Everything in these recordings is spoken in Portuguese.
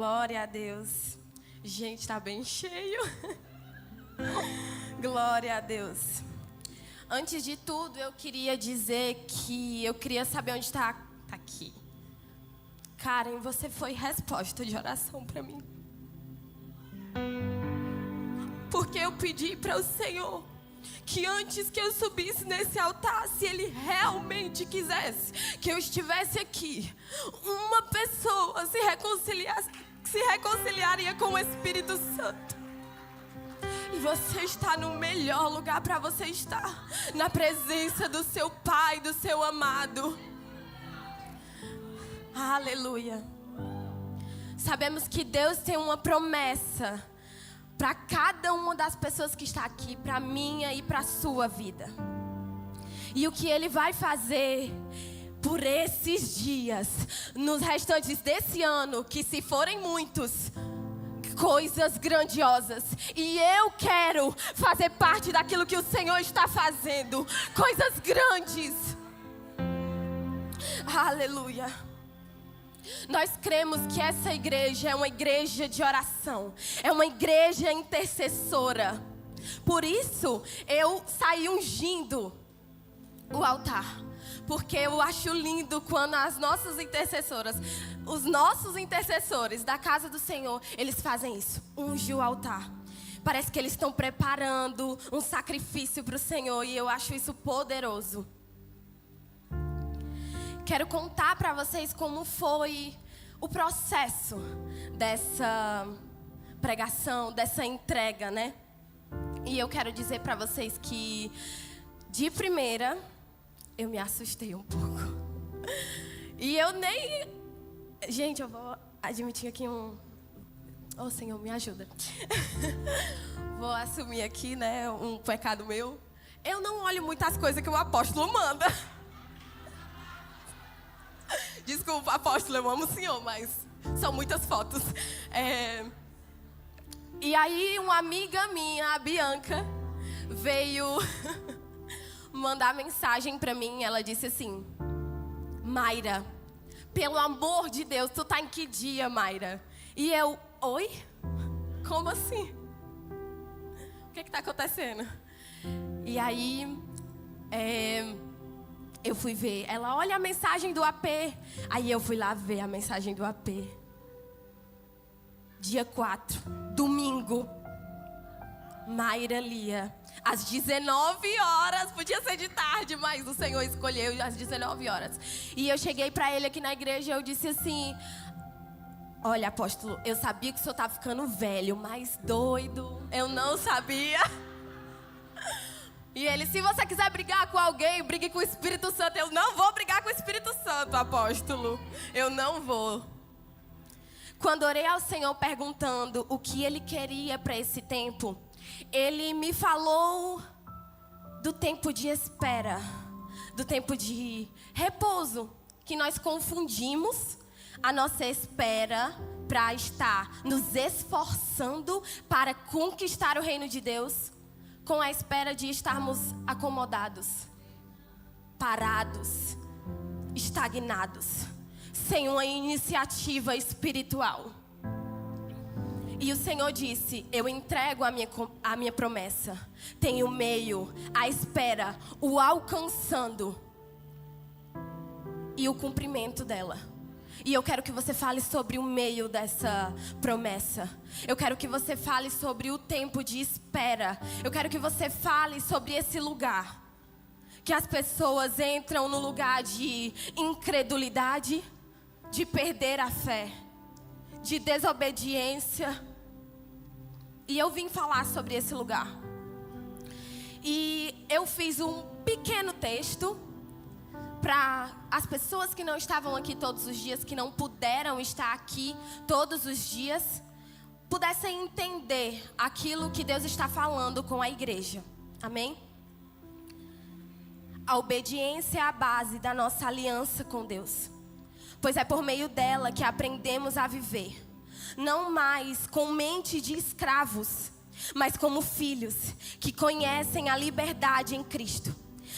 Glória a Deus. Gente, tá bem cheio. Glória a Deus. Antes de tudo, eu queria dizer que eu queria saber onde tá aqui. Karen, você foi resposta de oração para mim. Porque eu pedi para o Senhor que antes que eu subisse nesse altar, se Ele realmente quisesse que eu estivesse aqui, uma pessoa se reconciliaria com o Espírito Santo. E você está no melhor lugar para você estar, na presença do seu Pai, do seu amado. Aleluia. Sabemos que Deus tem uma promessa para cada uma das pessoas que está aqui, para a minha e para a sua vida. E o que Ele vai fazer por esses dias, nos restantes desse ano, que se forem muitos, coisas grandiosas. E eu quero fazer parte daquilo que o Senhor está fazendo. Coisas grandes. Aleluia. Nós cremos que essa igreja é uma igreja de oração. É uma igreja intercessora. Por isso, eu saí ungindo o altar. Porque eu acho lindo quando as nossas intercessoras, os nossos intercessores da casa do Senhor, eles fazem isso, ungem o altar. Parece que eles estão preparando um sacrifício para o Senhor e eu acho isso poderoso. Quero contar para vocês como foi o processo dessa pregação, dessa entrega, né? E eu quero dizer para vocês que, de primeira, eu me assustei um pouco. E eu nem... Gente, eu vou admitir aqui Oh, Senhor, me ajuda. Vou assumir aqui, né, um pecado meu. Eu não olho muitas coisas que o apóstolo manda. Desculpa, apóstolo, eu amo o Senhor, mas são muitas fotos. E aí, uma amiga minha, a Bianca, veio mandar mensagem pra mim. Ela disse assim: Mayra, pelo amor de Deus, tu tá em que dia, Mayra? E eu, oi? Como assim? O que tá acontecendo? E aí, eu fui ver. Ela, olha a mensagem do AP. Aí eu fui lá ver a mensagem do AP. Dia 4, domingo. Mayra Lia, às 19 horas, podia ser de tarde, mas o Senhor escolheu às 19 horas. E eu cheguei para ele aqui na igreja e eu disse assim: olha, apóstolo, eu sabia que o senhor estava ficando velho, mas doido, eu não sabia. E ele, se você quiser brigar com alguém, brigue com o Espírito Santo. Eu não vou brigar com o Espírito Santo, apóstolo, eu não vou. Quando orei ao Senhor perguntando o que Ele queria para esse tempo, Ele me falou do tempo de espera, do tempo de repouso, que nós confundimos a nossa espera para estar nos esforçando para conquistar o reino de Deus, com a espera de estarmos acomodados, parados, estagnados, sem uma iniciativa espiritual. E o Senhor disse: eu entrego a minha promessa. Tem o meio, a espera, o alcançando e o cumprimento dela. E eu quero que você fale sobre o meio dessa promessa. Eu quero que você fale sobre o tempo de espera. Eu quero que você fale sobre esse lugar que as pessoas entram no lugar de incredulidade, de perder a fé, de desobediência. E eu vim falar sobre esse lugar. E eu fiz um pequeno texto para as pessoas que não estavam aqui todos os dias, que não puderam estar aqui todos os dias, pudessem entender aquilo que Deus está falando com a igreja. Amém? A obediência é a base da nossa aliança com Deus, pois é por meio dela que aprendemos a viver, não mais com mente de escravos, mas como filhos que conhecem a liberdade em Cristo.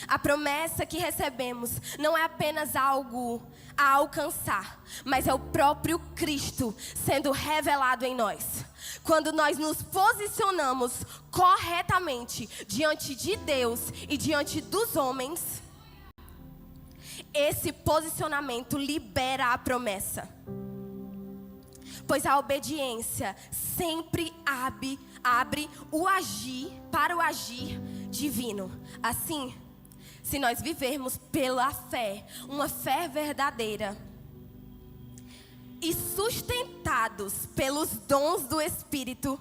A promessa que recebemos não é apenas algo a alcançar, mas é o próprio Cristo sendo revelado em nós. Quando nós nos posicionamos corretamente diante de Deus e diante dos homens, esse posicionamento libera a promessa. Pois a obediência sempre abre o agir para o agir divino. Assim, se nós vivermos pela fé, uma fé verdadeira, e sustentados pelos dons do Espírito,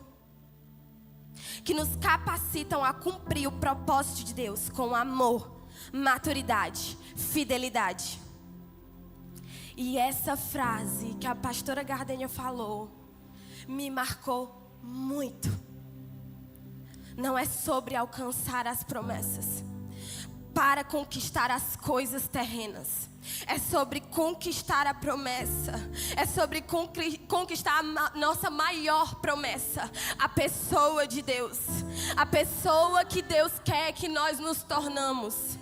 que nos capacitam a cumprir o propósito de Deus com amor, maturidade, fidelidade. E essa frase que a pastora Gardênia falou me marcou muito. Não é sobre alcançar as promessas para conquistar as coisas terrenas. É sobre conquistar a promessa. É sobre conquistar a nossa maior promessa, a pessoa de Deus, a pessoa que Deus quer que nós nos tornamos.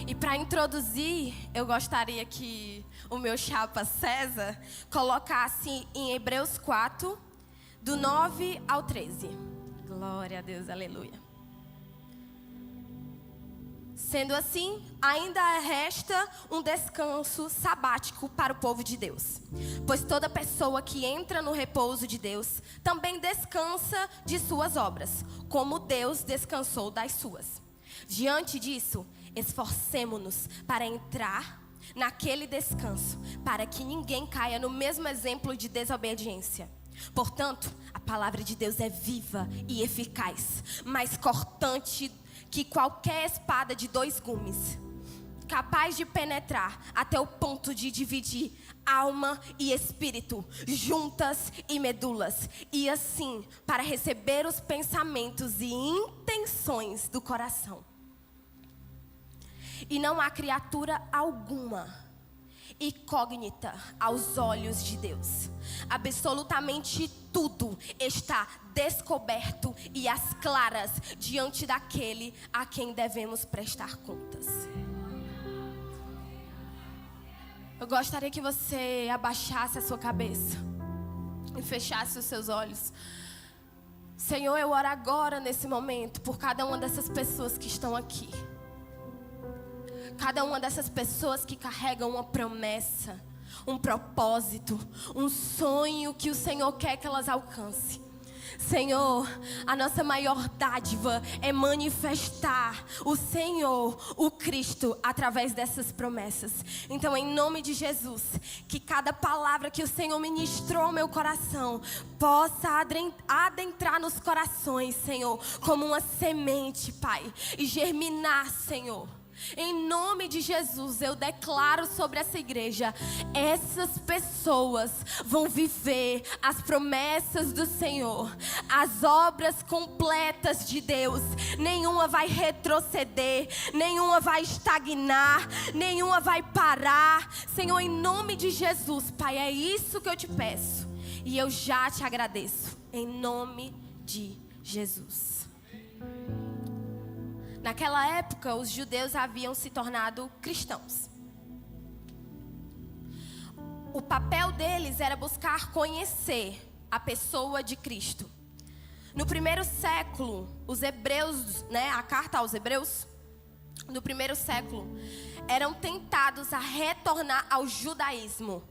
E para introduzir, eu gostaria que o meu chapa César colocasse em Hebreus 4, do 9 ao 13. Glória a Deus, aleluia. Sendo assim, ainda resta um descanso sabático para o povo de Deus. Pois toda pessoa que entra no repouso de Deus também descansa de suas obras, como Deus descansou das suas. Diante disso, esforcemo-nos para entrar naquele descanso, para que ninguém caia no mesmo exemplo de desobediência. Portanto, a palavra de Deus é viva e eficaz, mais cortante que qualquer espada de 2 gumes, capaz de penetrar até o ponto de dividir alma e espírito, juntas e medulas, e assim para receber os pensamentos e intenções do coração. E não há criatura alguma incógnita aos olhos de Deus. Absolutamente tudo está descoberto e às claras diante daquele a quem devemos prestar contas. Eu gostaria que você abaixasse a sua cabeça e fechasse os seus olhos. Senhor, eu oro agora nesse momento por cada uma dessas pessoas que estão aqui. Cada uma dessas pessoas que carregam uma promessa, um propósito, um sonho que o Senhor quer que elas alcancem. Senhor, a nossa maior dádiva é manifestar o Senhor, o Cristo, através dessas promessas. Então, em nome de Jesus, que cada palavra que o Senhor ministrou ao meu coração possa adentrar nos corações, Senhor, como uma semente, Pai, e germinar, Senhor. Em nome de Jesus, eu declaro sobre essa igreja: essas pessoas vão viver as promessas do Senhor, as obras completas de Deus. Nenhuma vai retroceder, nenhuma vai estagnar, nenhuma vai parar. Senhor, em nome de Jesus, Pai, é isso que eu te peço. E eu já te agradeço, em nome de Jesus. Naquela época, os judeus haviam se tornado cristãos. O papel deles era buscar conhecer a pessoa de Cristo. No primeiro século, os hebreus, a carta aos hebreus, no primeiro século, eram tentados a retornar ao judaísmo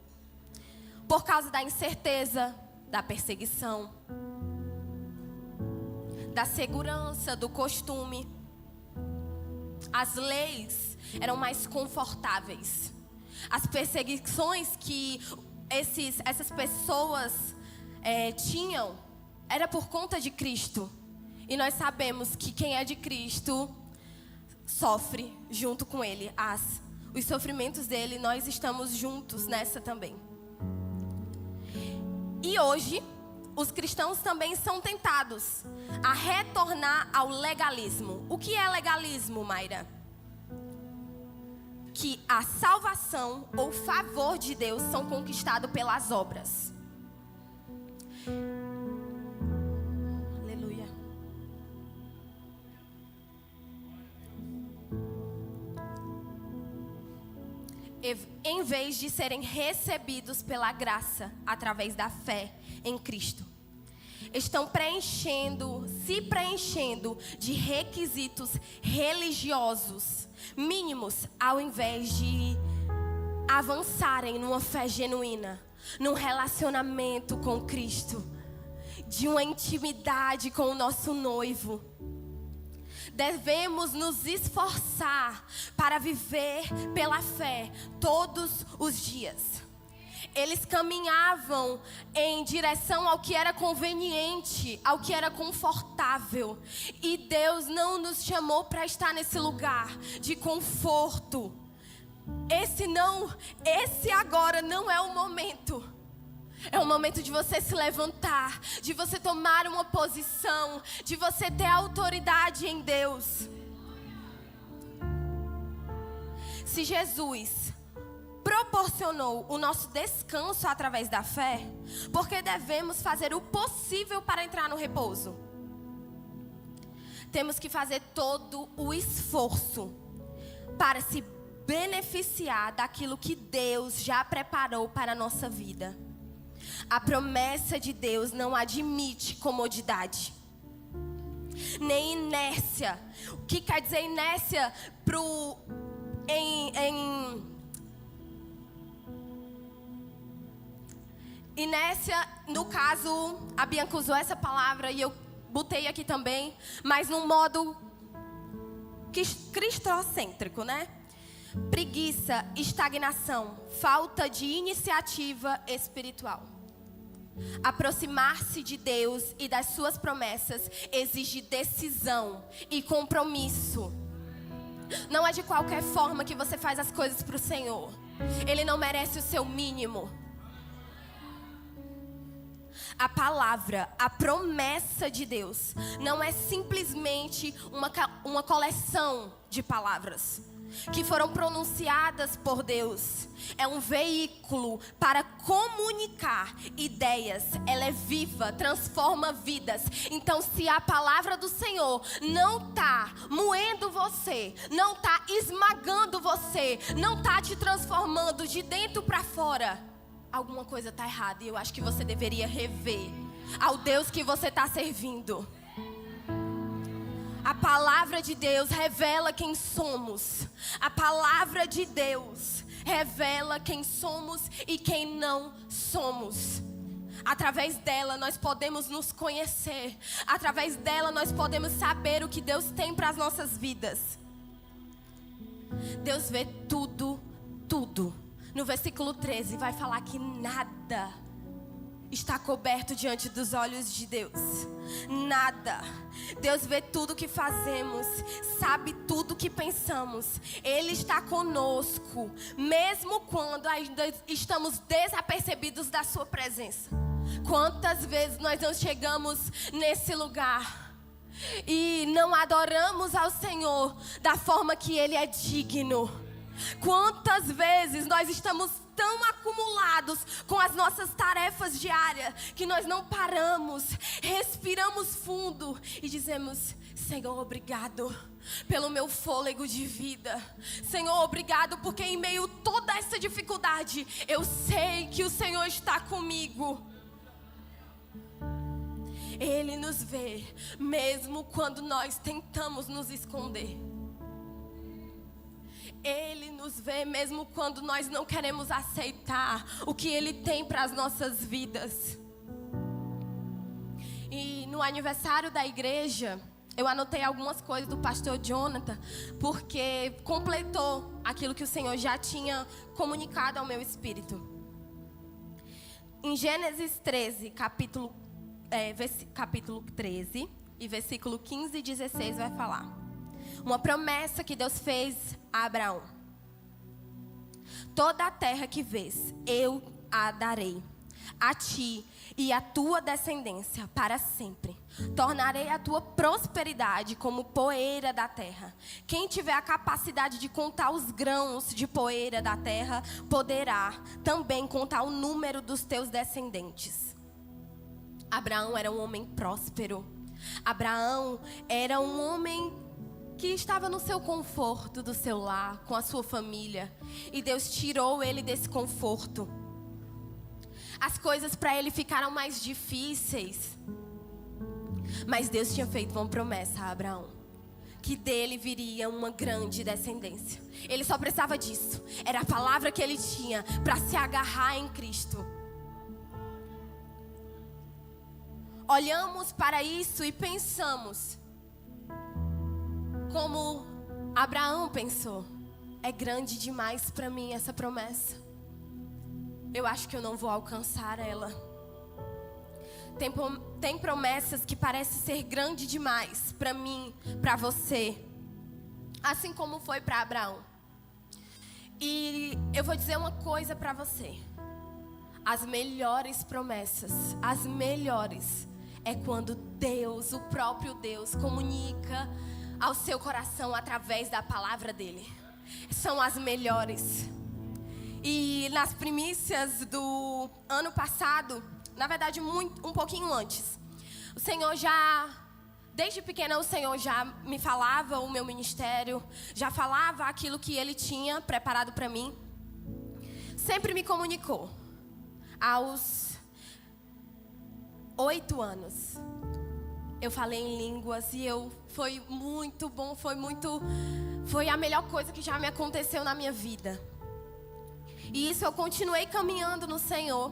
por causa da incerteza, da perseguição, da segurança, do costume. As leis eram mais confortáveis. As perseguições que essas pessoas tinham era por conta de Cristo. E nós sabemos que quem é de Cristo sofre junto com Ele. Os sofrimentos dele, nós estamos juntos nessa também. E hoje, os cristãos também são tentados a retornar ao legalismo. O que é legalismo, Mayra? Que a salvação ou favor de Deus são conquistados pelas obras. Aleluia. em vez de serem recebidos pela graça através da fé em Cristo. Estão se preenchendo de requisitos religiosos mínimos, ao invés de avançarem numa fé genuína, num relacionamento com Cristo, de uma intimidade com o nosso noivo. Devemos nos esforçar para viver pela fé todos os dias. Eles caminhavam em direção ao que era conveniente, ao que era confortável. E Deus não nos chamou para estar nesse lugar de conforto. Esse agora não é o momento. É o momento de você se levantar, de você tomar uma posição, de você ter autoridade em Deus. Se Jesus proporcionou o nosso descanso através da fé, porque devemos fazer o possível para entrar no repouso. Temos que fazer todo o esforço para se beneficiar daquilo que Deus já preparou para a nossa vida. A promessa de Deus não admite comodidade, nem inércia. O que quer dizer inércia Inércia, no caso, a Bianca usou essa palavra e eu botei aqui também, mas num modo cristocêntrico, né? Preguiça, estagnação, falta de iniciativa espiritual. Aproximar-se de Deus e das suas promessas exige decisão e compromisso. Não é de qualquer forma que você faz as coisas para o Senhor. Ele não merece o seu mínimo. A palavra, a promessa de Deus, não é simplesmente uma coleção de palavras que foram pronunciadas por Deus. É um veículo para comunicar ideias. Ela é viva, transforma vidas. Então, se a palavra do Senhor não está moendo você, não está esmagando você, não está te transformando de dentro para fora, alguma coisa está errada. E eu acho que você deveria rever ao Deus que você está servindo. A palavra de Deus revela quem somos. A palavra de Deus revela quem somos e quem não somos. Através dela nós podemos nos conhecer. Através dela nós podemos saber o que Deus tem para as nossas vidas. Deus vê tudo, tudo. No versículo 13 vai falar que nada está coberto diante dos olhos de Deus. Nada. Deus vê tudo que fazemos, sabe tudo que pensamos. Ele está conosco, mesmo quando ainda estamos desapercebidos da sua presença. Quantas vezes nós não chegamos nesse lugar e não adoramos ao Senhor da forma que Ele é digno? Quantas vezes nós estamos tão acumulados com as nossas tarefas diárias que nós não paramos, respiramos fundo e dizemos: Senhor, obrigado pelo meu fôlego de vida. Senhor, obrigado porque em meio a toda essa dificuldade eu sei que o Senhor está comigo. Ele nos vê mesmo quando nós tentamos nos esconder. Ele nos vê mesmo quando nós não queremos aceitar o que Ele tem para as nossas vidas. E no aniversário da igreja, eu anotei algumas coisas do pastor Jonathan, porque completou aquilo que o Senhor já tinha comunicado ao meu espírito. Em Gênesis 13, capítulo 13, e versículo 15 e 16 vai falar. Uma promessa que Deus fez a Abraão. Toda a terra que vês, eu a darei a ti e à tua descendência para sempre. Tornarei a tua prosperidade como poeira da terra. Quem tiver a capacidade de contar os grãos de poeira da terra, poderá também contar o número dos teus descendentes. Abraão era um homem próspero. Abraão era um homem que estava no seu conforto do seu lar, com a sua família, e Deus tirou ele desse conforto. As coisas para ele ficaram mais difíceis. Mas Deus tinha feito uma promessa a Abraão, que dele viria uma grande descendência. Ele só precisava disso. Era a palavra que ele tinha para se agarrar em Cristo. Olhamos para isso e pensamos como Abraão pensou: é grande demais para mim essa promessa. Eu acho que eu não vou alcançar ela. Tem promessas que parecem ser grande demais para mim, para você, assim como foi para Abraão. E eu vou dizer uma coisa para você: as melhores promessas, as melhores, é quando Deus, o próprio Deus, comunica ao seu coração através da palavra dele. São as melhores. E nas primícias do ano passado, na verdade um pouquinho antes, o Senhor desde pequena o Senhor já me falava o meu ministério, já falava aquilo que Ele tinha preparado para mim. Sempre me comunicou. Aos 8 anos, eu falei em línguas e foi muito bom, foi a melhor coisa que já me aconteceu na minha vida. E isso eu continuei caminhando no Senhor,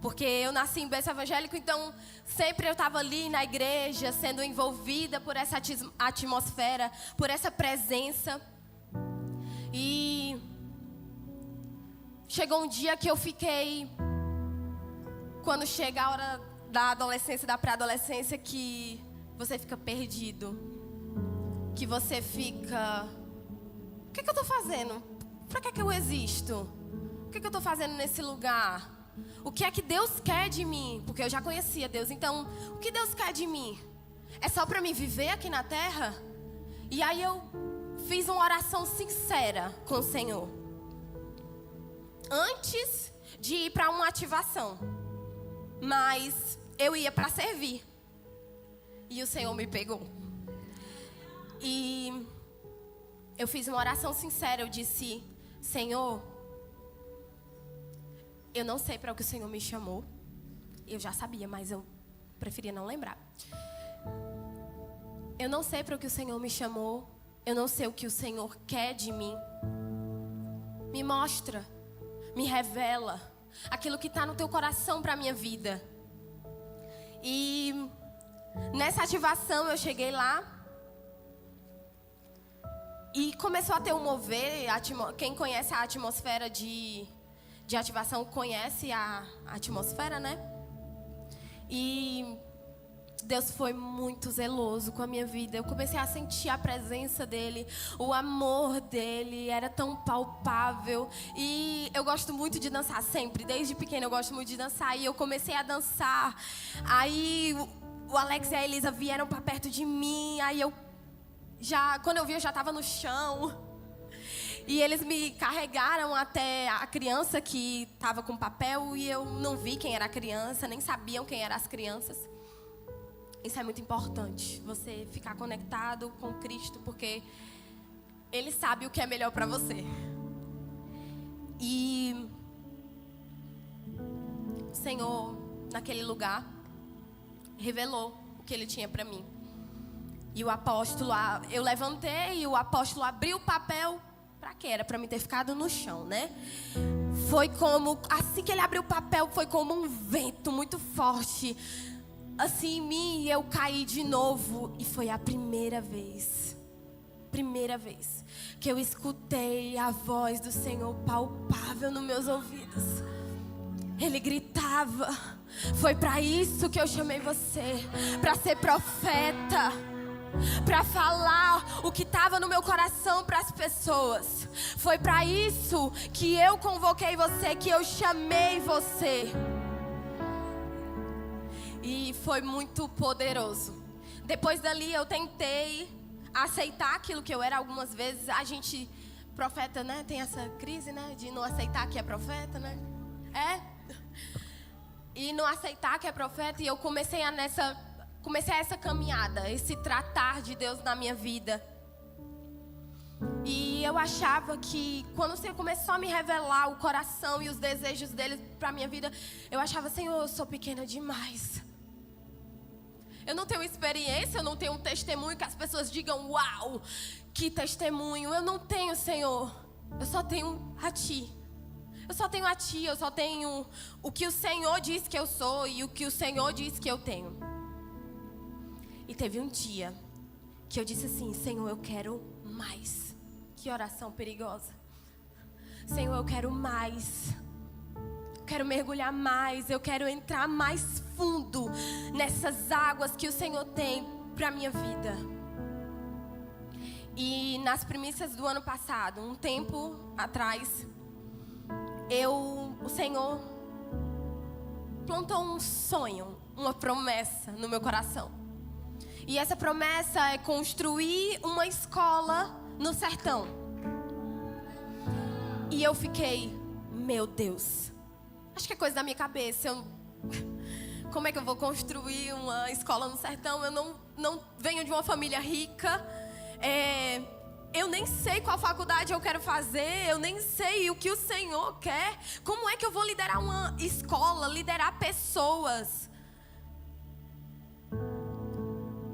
porque eu nasci em berço evangélico, então sempre eu estava ali na igreja, sendo envolvida por essa atmosfera, por essa presença. E chegou um dia que eu fiquei, quando chega a hora da adolescência, da pré-adolescência, que você fica perdido, que você fica: o que eu estou fazendo? Para que eu existo? O que eu estou fazendo nesse lugar? O que é que Deus quer de mim? Porque eu já conhecia Deus, então o que Deus quer de mim? É só para mim viver aqui na terra? E aí eu fiz uma oração sincera com o Senhor, antes de ir para uma ativação. Mas eu ia para servir. E o Senhor me pegou. E eu fiz uma oração sincera. Eu disse: Senhor, eu não sei para o que o Senhor me chamou. Eu já sabia, mas eu preferia não lembrar. Eu não sei para o que o Senhor me chamou. Eu não sei o que o Senhor quer de mim. Me mostra, me revela aquilo que está no teu coração para a minha vida. E nessa ativação eu cheguei lá e começou a ter um mover. Quem conhece a atmosfera de ativação conhece a atmosfera, né? E Deus foi muito zeloso com a minha vida. Eu comecei a sentir a presença dele, o amor dele era tão palpável. E eu gosto muito de dançar sempre, desde pequena eu gosto muito de dançar. E eu comecei a dançar. Aí o Alex e a Elisa vieram para perto de mim. Aí quando eu vi, eu já estava no chão. E eles me carregaram até a criança que estava com papel. E eu não vi quem era a criança, nem sabiam quem eram as crianças. Isso é muito importante, você ficar conectado com Cristo, porque Ele sabe o que é melhor para você. E o Senhor, naquele lugar, revelou o que Ele tinha para mim. E o apóstolo, eu levantei e o apóstolo abriu o papel. Para quê? Era para mim ter ficado no chão, né? Foi como, assim que ele abriu o papel, foi como um vento muito forte assim em mim, e eu caí de novo. E foi a primeira vez que eu escutei a voz do Senhor palpável nos meus ouvidos. Ele gritava: foi para isso que eu chamei você, para ser profeta, para falar o que estava no meu coração para as pessoas. Foi para isso que eu convoquei você, que eu chamei você. E foi muito poderoso. Depois dali eu tentei aceitar aquilo que eu era. Algumas vezes a gente, profeta, né, tem essa crise, né, de não aceitar que é profeta, né? E não aceitar que é profeta. E eu comecei essa caminhada, esse tratar de Deus na minha vida. eu achava que quando o Senhor começou a me revelar o coração e os desejos dele para minha vida, eu achava, Senhor, eu sou pequena demais. Eu não tenho experiência, eu não tenho um testemunho que as pessoas digam, uau, que testemunho. Eu não tenho, Senhor. Eu só tenho a Ti. Eu só tenho a Ti, eu só tenho o que o Senhor diz que eu sou e o que o Senhor diz que eu tenho. E teve um dia que eu disse assim, Senhor, eu quero mais. Que oração perigosa. Senhor, eu quero mais. Eu quero mergulhar mais. Eu quero entrar mais fundo nessas águas que o Senhor tem para minha vida. E nas primícias do ano passado, um tempo atrás, o Senhor plantou um sonho, uma promessa no meu coração. E essa promessa é construir uma escola no sertão. E eu fiquei, meu Deus, acho que é coisa da minha cabeça. Como é que eu vou construir uma escola no sertão? Eu não venho de uma família rica. Eu nem sei qual faculdade eu quero fazer. Eu nem sei o que o Senhor quer. Como é que eu vou liderar uma escola, liderar pessoas?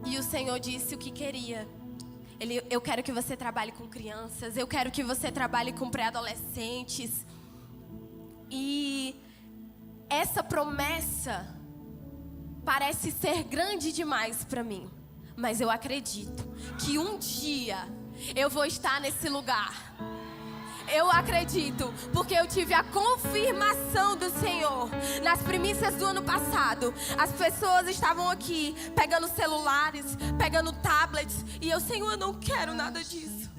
E o Senhor disse o que queria. Eu quero que você trabalhe com crianças. Eu quero que você trabalhe com pré-adolescentes. E essa promessa parece ser grande demais para mim. Mas eu acredito que um dia eu vou estar nesse lugar. Eu acredito, porque eu tive a confirmação do Senhor. Nas primícias do ano passado, as pessoas estavam aqui pegando celulares, pegando tablets, e eu, Senhor, eu não quero nada disso.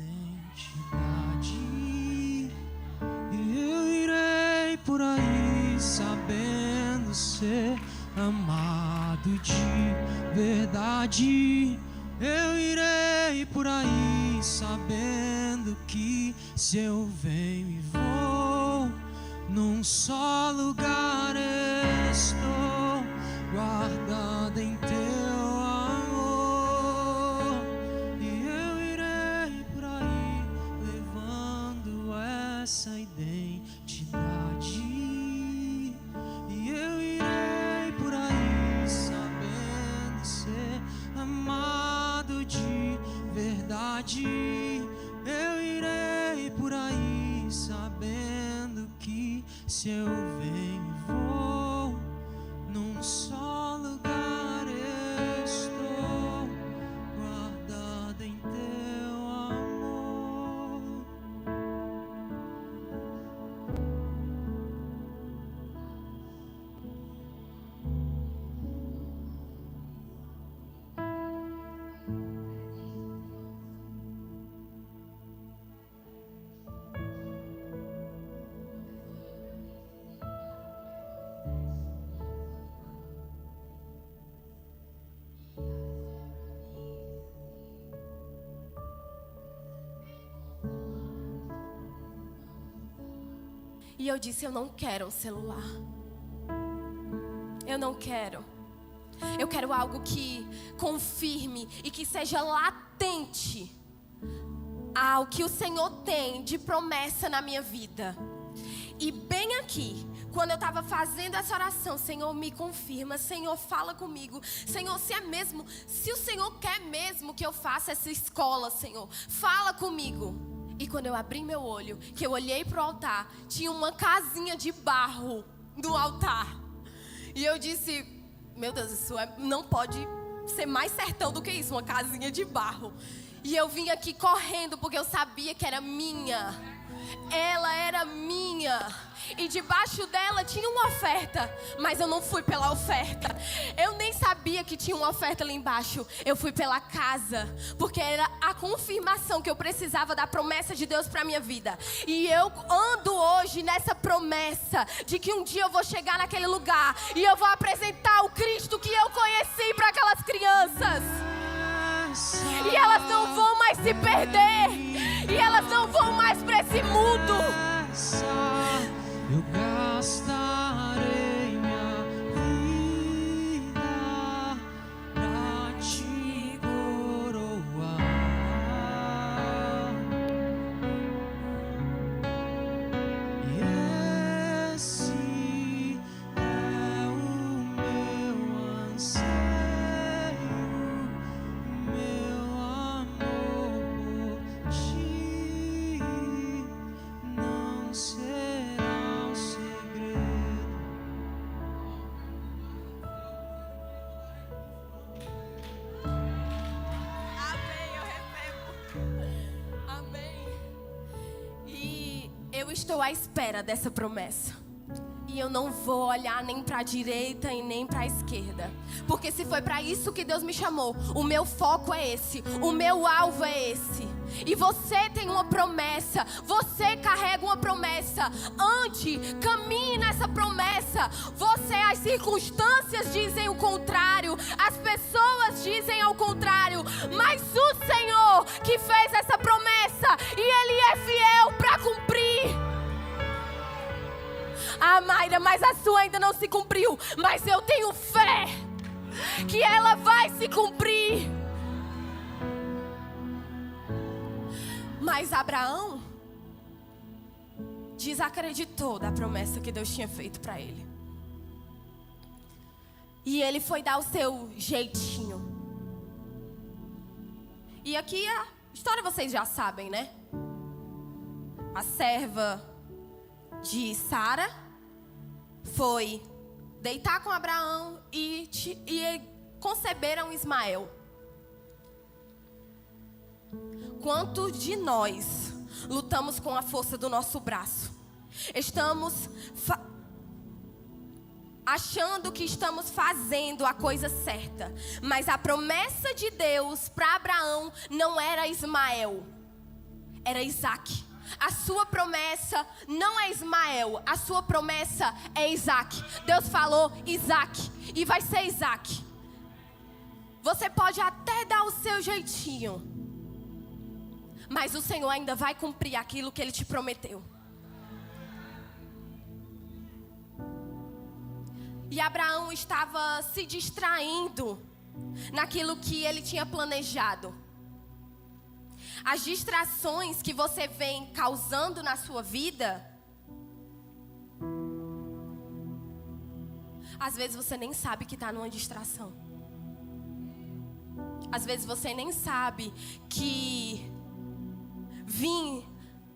Eu irei por aí sabendo ser amado de verdade. Eu irei por aí sabendo que se eu venho e vou, num só lugar estou, guardado em teu amor. E eu irei por aí levando essa identidade. E eu irei por aí sabendo ser amado de verdade. Eu irei por aí sabendo que se eu venho e vou, num só lugar estou, guardado em teu amor. E eu disse, eu não quero um celular. Eu não quero. Eu quero algo que confirme e que seja latente ao que o Senhor tem de promessa na minha vida. E bem aqui, quando eu estava fazendo essa oração, Senhor, me confirma, Senhor, fala comigo. Senhor, se o Senhor quer mesmo que eu faça essa escola, Senhor, fala comigo. E quando eu abri meu olho, que eu olhei para o altar, tinha uma casinha de barro no altar. E eu disse, meu Deus, isso não pode ser mais sertão do que isso, uma casinha de barro. E eu vim aqui correndo porque eu sabia que era minha. Ela era minha. E debaixo dela tinha uma oferta. Mas eu não fui pela oferta. Eu nem sabia que tinha uma oferta ali embaixo. Eu fui pela casa. Porque era a confirmação que eu precisava da promessa de Deus para minha vida. E eu ando hoje nessa promessa de que um dia eu vou chegar naquele lugar e eu vou apresentar o Cristo que eu conheci para aquelas crianças. E elas não vão mais se perder. E elas não vão mais para esse mundo. Eu gastarei minha vida pra te coroar. estou à espera dessa promessa. E eu não vou olhar nem para a direita e nem para a esquerda. Porque se foi para isso que Deus me chamou, o meu foco é esse, o meu alvo é esse. E você tem uma promessa, você carrega uma promessa. Ande, caminhe nessa promessa. As circunstâncias dizem o contrário, as pessoas dizem ao contrário, mas o Senhor que fez essa promessa, e Ele é fiel para cumprir. Ah, Mayra, mas a sua ainda não se cumpriu. Mas eu tenho fé que ela vai se cumprir. Mas Abraão desacreditou da promessa que Deus tinha feito para ele. E ele foi dar o seu jeitinho. E aqui a história vocês já sabem, né? A serva de Sara foi deitar com Abraão e conceberam Ismael. Quantos de nós lutamos com a força do nosso braço? Estamos achando que estamos fazendo a coisa certa, mas a promessa de Deus para Abraão não era Ismael, era Isaque. A sua promessa não é Ismael, a sua promessa é Isaque. Deus falou Isaque e vai ser Isaque. Você pode até dar o seu jeitinho, mas o Senhor ainda vai cumprir aquilo que Ele te prometeu. E Abraão estava se distraindo naquilo que ele tinha planejado. As distrações que você vem causando na sua vida, às vezes você nem sabe que está numa distração. Às vezes você nem sabe que vir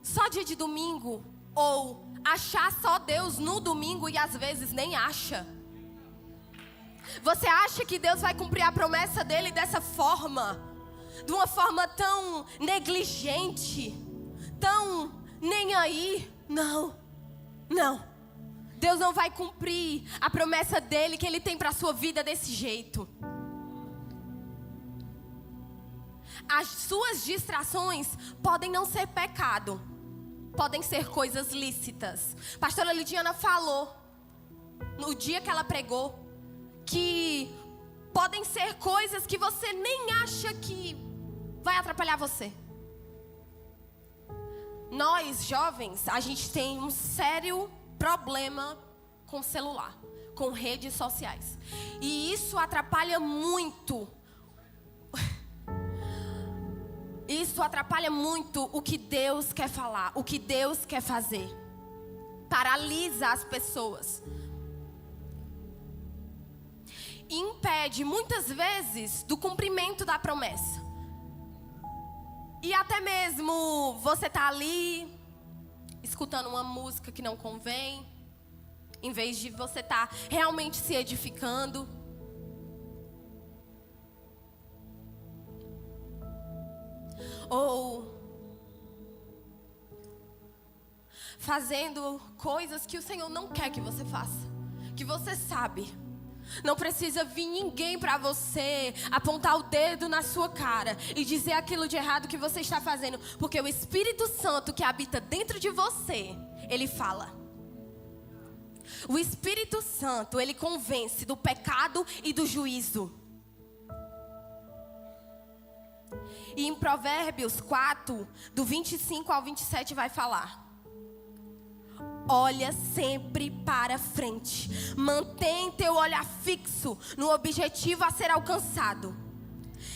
só dia de domingo, ou achar só Deus no domingo e às vezes nem acha. Você acha que Deus vai cumprir a promessa dele dessa forma? De uma forma tão negligente, tão nem aí? Não, não. Deus não vai cumprir a promessa dele que ele tem para a sua vida desse jeito. As suas distrações podem não ser pecado, podem ser coisas lícitas. Pastora Lidiana falou, no dia que ela pregou, que podem ser coisas que você nem acha que vai atrapalhar você. Nós, jovens, a gente tem um sério problema com celular, com redes sociais. E isso atrapalha muito. Isso atrapalha muito o que Deus quer falar, o que Deus quer fazer. Paralisa as pessoas. E impede, muitas vezes, do cumprimento da promessa. E até mesmo você tá ali, escutando uma música que não convém, em vez de você estar realmente se edificando. Ou fazendo coisas que o Senhor não quer que você faça, que você sabe. Não precisa vir ninguém para você apontar o dedo na sua cara e dizer aquilo de errado que você está fazendo, porque o Espírito Santo que habita dentro de você, ele fala. O Espírito Santo, ele convence do pecado e do juízo. E em Provérbios 4, do 25 ao 27 vai falar: olha sempre para frente, mantém teu olhar fixo no objetivo a ser alcançado.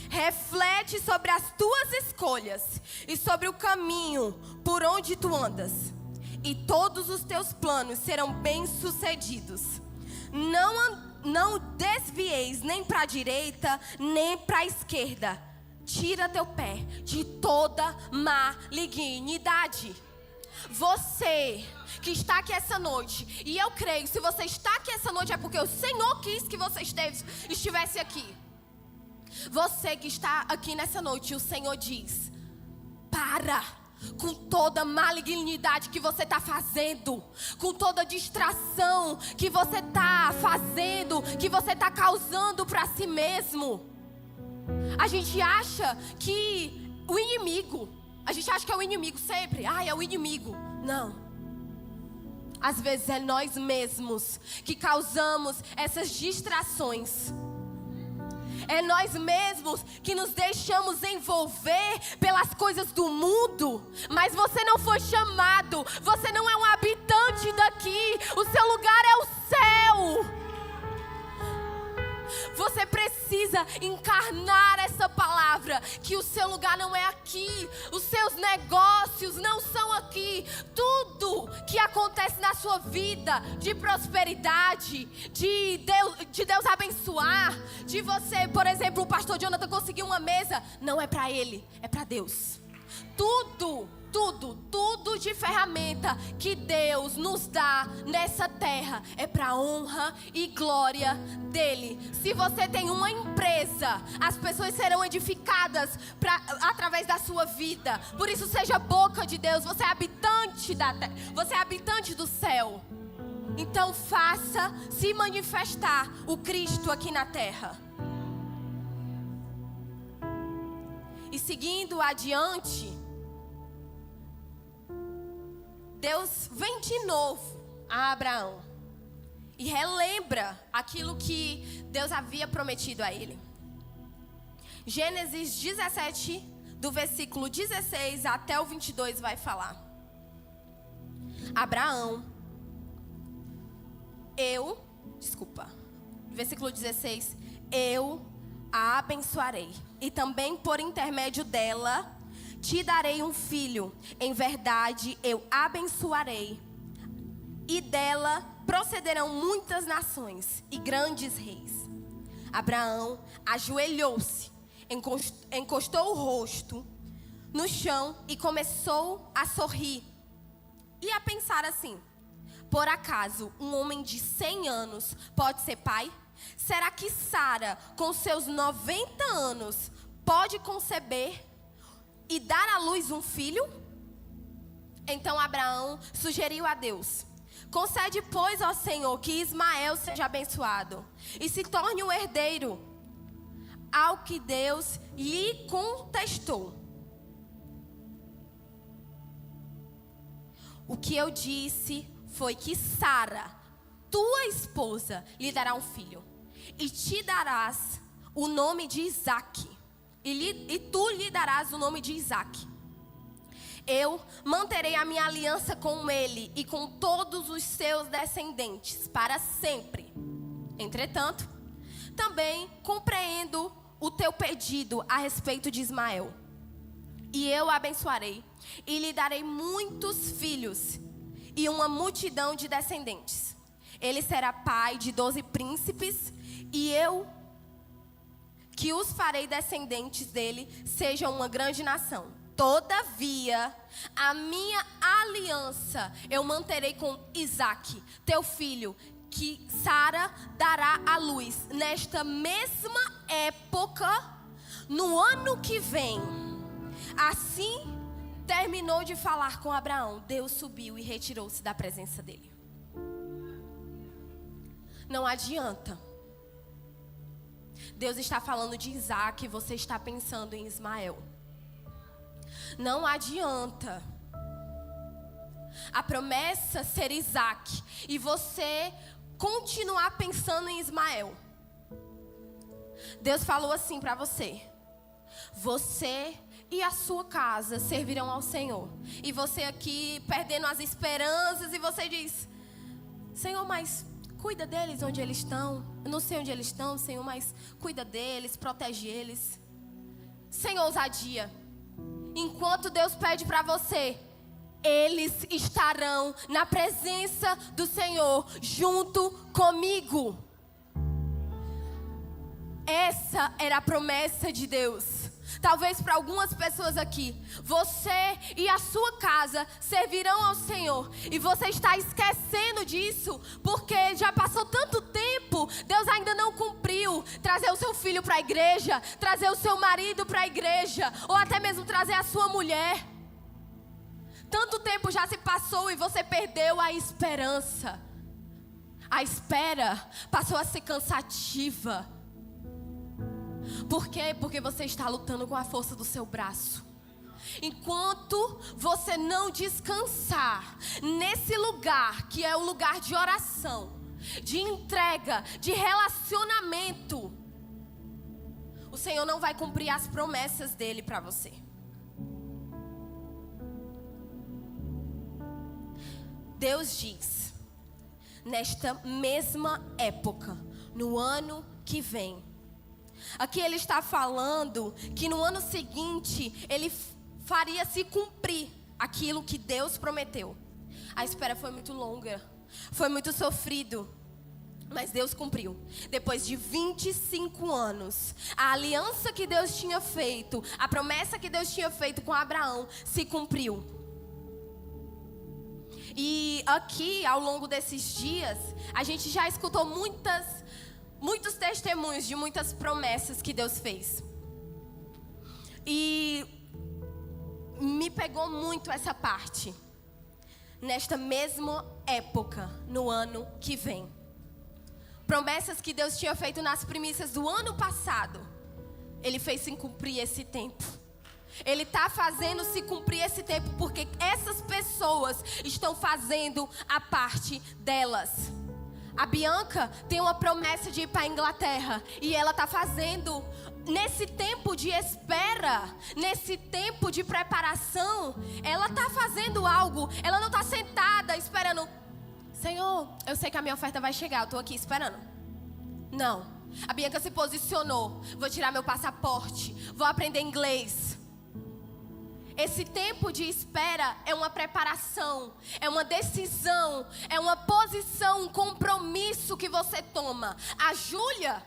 Reflete sobre as tuas escolhas e sobre o caminho por onde tu andas, e todos os teus planos serão bem-sucedidos. Não desvieis nem para a direita, nem para a esquerda. Tira teu pé de toda malignidade. Você que está aqui essa noite, e eu creio, se você está aqui essa noite é porque o Senhor quis que você estivesse aqui. Você que está aqui nessa noite, o Senhor diz: para, com toda malignidade que você está fazendo, com toda distração que você está fazendo, que você está causando para si mesmo. A gente acha que o inimigo, a gente acha que é o inimigo sempre. É o inimigo. Não. Às vezes é nós mesmos que causamos essas distrações. É nós mesmos que nos deixamos envolver pelas coisas do mundo. Mas você não foi chamado. Você não é um habitante daqui. O seu lugar é o céu. Você precisa encarnar essa palavra, que o seu lugar não é aqui, os seus negócios não são aqui. Tudo que acontece na sua vida, de prosperidade, de Deus abençoar, de você, por exemplo, o pastor Jonathan conseguir uma mesa, não é para ele, é para Deus. Tudo de ferramenta que Deus nos dá nessa terra é para honra e glória dele. Se você tem uma empresa, as pessoas serão edificadas através da sua vida. Por isso, seja boca de Deus. Você é habitante da terra, você é habitante do céu. Então faça se manifestar o Cristo aqui na terra. E seguindo adiante, Deus vem de novo a Abraão e relembra aquilo que Deus havia prometido a ele. Gênesis 17, do versículo 16 até o 22 vai falar: versículo 16, eu a abençoarei, e também por intermédio dela te darei um filho. Em verdade, eu abençoarei, e dela procederão muitas nações e grandes reis. Abraão ajoelhou-se, encostou o rosto no chão e começou a sorrir e a pensar assim: por acaso um homem de 100 anos pode ser pai? Será que Sara, com seus 90 anos, pode conceber e dar à luz um filho? Então Abraão sugeriu a Deus: concede, pois, ó Senhor, que Ismael seja abençoado e se torne um herdeiro. Ao que Deus lhe contestou: o que eu disse foi que Sara, tua esposa, lhe dará um filho, e te darás o nome de Isaque. E tu lhe darás o nome de Isaque. Eu manterei a minha aliança com ele e com todos os seus descendentes para sempre. Entretanto, também compreendo o teu pedido a respeito de Ismael. E eu o abençoarei e lhe darei muitos filhos e uma multidão de descendentes. Ele será pai de 12 príncipes, e eu que os farei descendentes dele sejam uma grande nação. Todavia, a minha aliança eu manterei com Isaque, teu filho, que Sara dará à luz nesta mesma época, no ano que vem. Assim terminou de falar com Abraão, Deus subiu e retirou-se da presença dele. Não adianta. Deus está falando de Isaque e você está pensando em Ismael. Não adianta a promessa ser Isaque e você continuar pensando em Ismael. Deus falou assim para você: você e a sua casa servirão ao Senhor. E você aqui perdendo as esperanças, e você diz: Senhor, mas cuida deles onde eles estão. Eu não sei onde eles estão, Senhor, mas cuida deles, protege eles. Sem ousadia. Enquanto Deus pede para você, eles estarão na presença do Senhor junto comigo. Essa era a promessa de Deus. Talvez para algumas pessoas aqui, você e a sua casa servirão ao Senhor, e você está esquecendo disso, porque já passou tanto tempo, Deus ainda não cumpriu trazer o seu filho para a igreja, trazer o seu marido para a igreja, ou até mesmo trazer a sua mulher. tanto tempo já se passou e você perdeu a esperança. A espera passou a ser cansativa. Por quê? Porque você está lutando com a força do seu braço. Enquanto você não descansar nesse lugar, que é o lugar de oração, de entrega, de relacionamento, o Senhor não vai cumprir as promessas dele para você. Deus diz, nesta mesma época, no ano que vem. Aqui ele está falando que no ano seguinte ele faria se cumprir aquilo que Deus prometeu. A espera foi muito longa, foi muito sofrido, mas Deus cumpriu. Depois de 25 anos, a aliança que Deus tinha feito, a promessa que Deus tinha feito com Abraão, se cumpriu. E aqui, ao longo desses dias, a gente já escutou muitos testemunhos de muitas promessas que Deus fez. E me pegou muito essa parte. Nesta mesma época, no ano que vem. Promessas que Deus tinha feito nas primícias do ano passado, Ele fez se cumprir esse tempo. Ele está fazendo se cumprir esse tempo porque essas pessoas estão fazendo a parte delas. A Bianca tem uma promessa de ir para a Inglaterra e ela está fazendo, nesse tempo de espera, nesse tempo de preparação, ela está fazendo algo. Ela não está sentada esperando, Senhor, eu sei que a minha oferta vai chegar, eu estou aqui esperando. Não, a Bianca se posicionou, vou tirar meu passaporte, vou aprender inglês. Esse tempo de espera é uma preparação, é uma decisão, é uma posição, um compromisso que você toma. A Júlia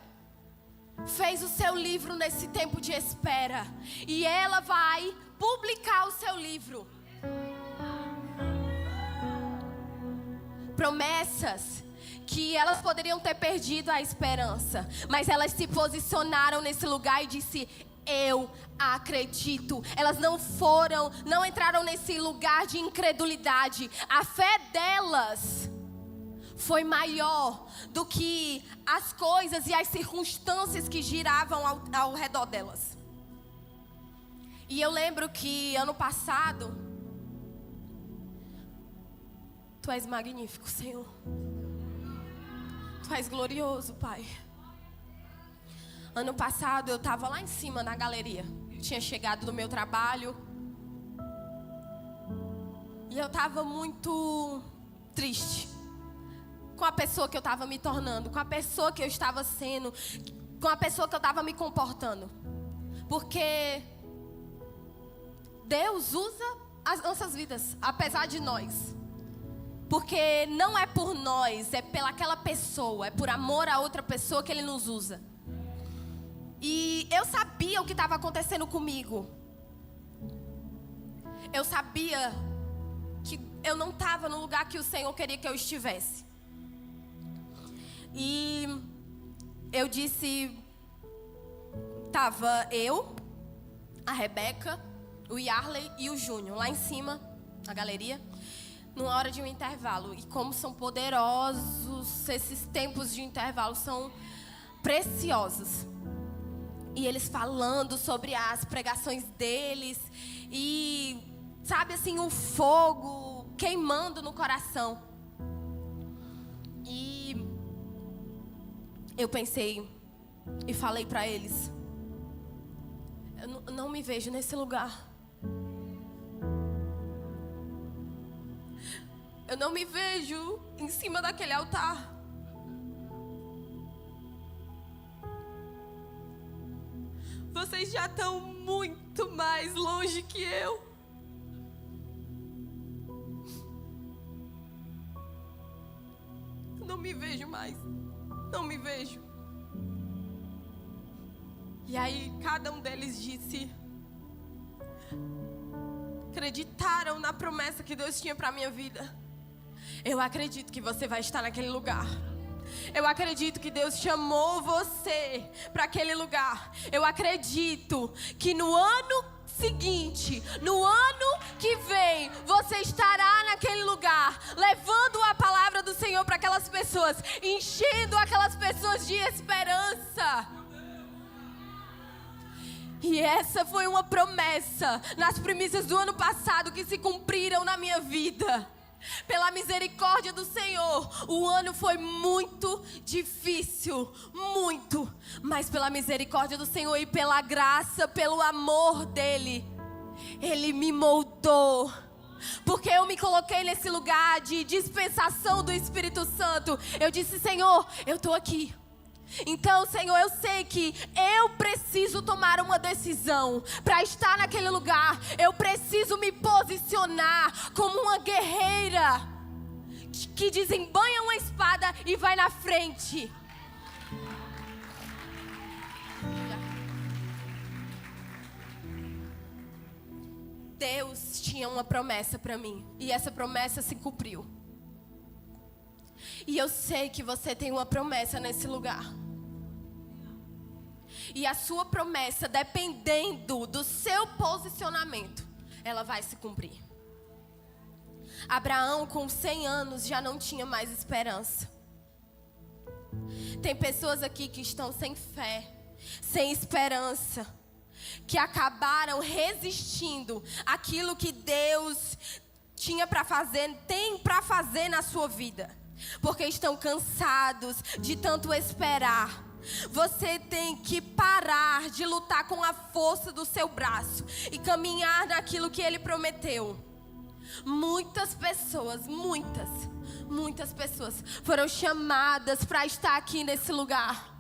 fez o seu livro nesse tempo de espera e ela vai publicar o seu livro. Promessas que elas poderiam ter perdido a esperança, mas elas se posicionaram nesse lugar e disse: eu acredito. Elas não entraram nesse lugar de incredulidade. A fé delas foi maior do que as coisas e as circunstâncias que giravam ao redor delas. E eu lembro que ano passado, Tu és magnífico, Senhor. Tu és glorioso, Pai. Ano passado eu estava lá em cima na galeria. Eu tinha chegado do meu trabalho. E eu estava muito triste. Com a pessoa que eu estava me tornando. Com a pessoa que eu estava sendo. Com a pessoa que eu estava me comportando. Porque Deus usa as nossas vidas, apesar de nós. Porque não é por nós, é pelaquela pessoa. É por amor a outra pessoa que Ele nos usa. E eu sabia o que estava acontecendo comigo. Eu sabia que eu não estava no lugar que o Senhor queria que eu estivesse. E eu disse, estava eu, a Rebeca, o Yarley e o Júnior lá em cima, na galeria, numa hora de um intervalo. E como são poderosos, esses tempos de intervalo são preciosos. E eles falando sobre as pregações deles. E, sabe assim, o fogo queimando no coração. E eu pensei e falei para eles: eu não me vejo nesse lugar. Eu não me vejo em cima daquele altar. Vocês já estão muito mais longe que eu. Não me vejo mais. Não me vejo. E aí cada um deles disse, acreditaram na promessa que Deus tinha para minha vida. Eu acredito que você vai estar naquele lugar. Eu acredito que Deus chamou você para aquele lugar. Eu acredito que no ano seguinte, no ano que vem, você estará naquele lugar, levando a palavra do Senhor para aquelas pessoas, enchendo aquelas pessoas de esperança. E essa foi uma promessa nas primícias do ano passado que se cumpriram na minha vida. Pela misericórdia do Senhor, o ano foi muito difícil, muito. Mas pela misericórdia do Senhor e pela graça, pelo amor dEle, Ele me moldou. Porque eu me coloquei nesse lugar de dispensação do Espírito Santo. Eu disse: Senhor, eu estou aqui. Então, Senhor, eu sei que eu preciso tomar uma decisão para estar naquele lugar. Eu preciso me posicionar como uma guerreira que desembanha uma espada e vai na frente. Deus tinha uma promessa para mim e essa promessa se cumpriu. E eu sei que você tem uma promessa nesse lugar. E a sua promessa, dependendo do seu posicionamento, ela vai se cumprir. Abraão, com 100 anos, já não tinha mais esperança. Tem pessoas aqui que estão sem fé, sem esperança, que acabaram resistindo àquilo que Deus tinha para fazer, tem para fazer na sua vida. Porque estão cansados de tanto esperar. Você tem que parar de lutar com a força do seu braço e caminhar naquilo que Ele prometeu. Muitas pessoas, muitas pessoas foram chamadas para estar aqui nesse lugar,